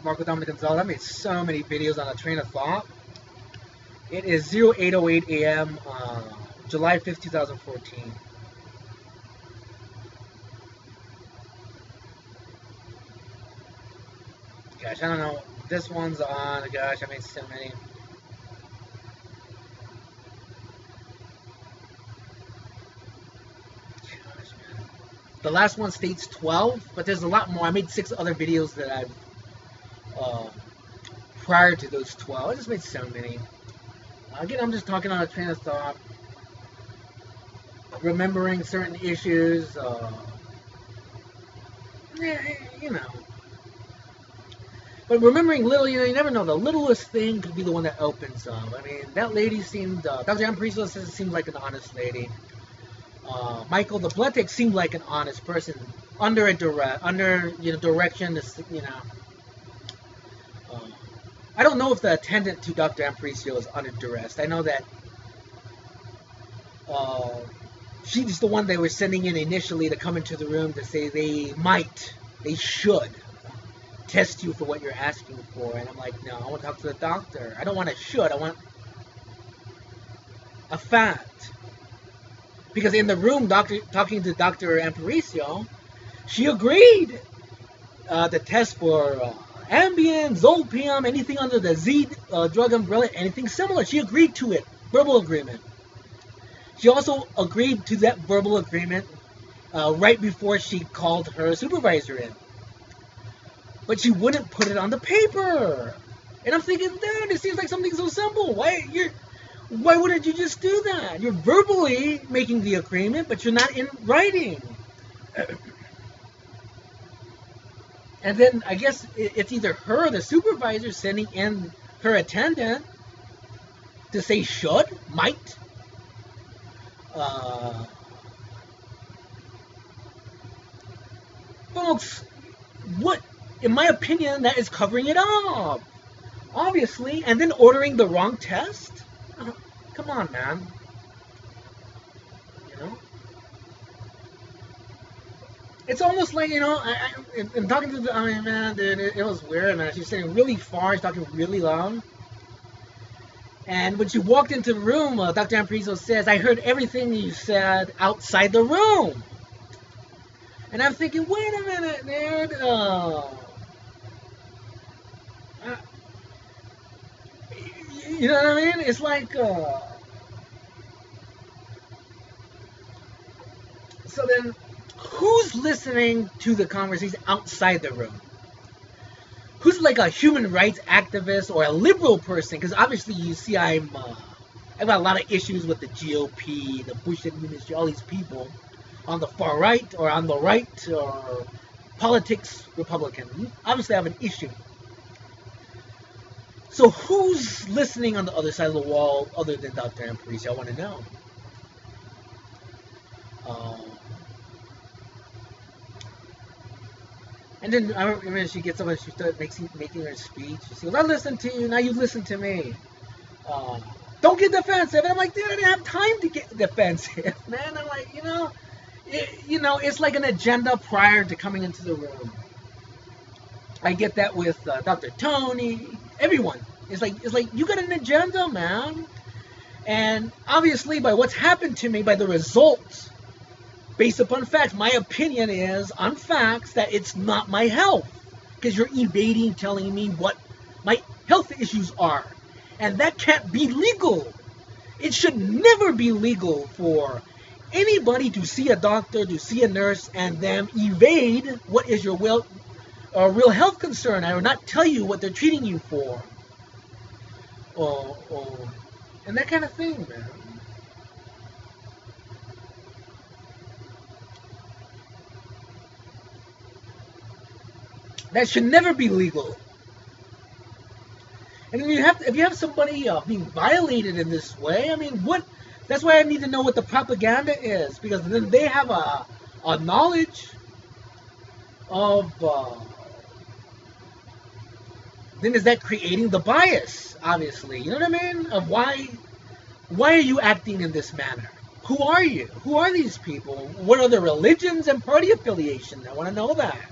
Marco Dominic Gonzalez. I made so many videos on a train of thought. It is 0808 a.m. July 5th, 2014. Gosh, I don't know. This one's on. Gosh, I made so many. Gosh, man. The last one states 12, but there's a lot more. I made 6 other videos that I've uh, prior to those 12. I just made so many. Again, I'm just talking on a train of thought, remembering certain issues. Yeah, you know. But remembering little, you never know. The littlest thing could be the one that opens up. I mean, that lady seemed, Dr. Ambriso says it seemed like an honest lady. Michael the Blood Tech seemed like an honest person under a direction. Uh, I don't know if the attendant to Dr. Ambricio is under duress. I know that she's the one they were sending in initially to come into the room to say they should test you for what you're asking for. And I'm like, no, I want to talk to the doctor. I don't want a should. I want a fact. Because in the room, talking to Dr. Ambricio, she agreed the test for Ambien, Zolpium, anything under the Z drug umbrella, anything similar. She agreed to it. Verbal agreement. She also agreed to that verbal agreement right before she called her supervisor in. But she wouldn't put it on the paper. And I'm thinking, dude, it seems like something so simple. Why wouldn't you just do that? You're verbally making the agreement, but you're not in writing. And then I guess it's either her or the supervisor sending in her attendant to say should, might. Folks, what, in my opinion, that is covering it up. Obviously. And then ordering the wrong test? Come on, man. You know? It's almost like, I'm talking to man, dude, it was weird, man. She's sitting really far, she's talking really loud. And when she walked into the room, Dr. Ambriso says, I heard everything you said outside the room. And I'm thinking, wait a minute, dude. You know what I mean? It's like, so then, who's listening to the conversation outside the room? Who's like a human rights activist or a liberal person? Because obviously you see I've got a lot of issues with the GOP, the Bush administration, all these people on the far right or on the right or politics Republican. Obviously I have an issue. So who's listening on the other side of the wall other than Dr. Ambricio? I want to know. And then I remember she gets up and she starts making her speech. She goes, I listened to you, now you listen to me. Don't get defensive. And I'm like, dude, I didn't have time to get defensive, man. I'm like, it's like an agenda prior to coming into the room. I get that with Dr. Tony, everyone. It's like you got an agenda, man. And obviously, by what's happened to me, by the results, based upon facts, my opinion is on facts that it's not my health, because you're evading telling me what my health issues are, and that can't be legal. It should never be legal for anybody to see a doctor, to see a nurse, and then evade what is your real health concern, or not tell you what they're treating you for, and that kind of thing, man. That should never be legal. And then if you have somebody being violated in this way, I mean, what? That's why I need to know what the propaganda is, because then they have a knowledge of. Then is that creating the bias? Obviously, you know what I mean? Of why are you acting in this manner? Who are you? Who are these people? What are their religions and party affiliations? I want to know that.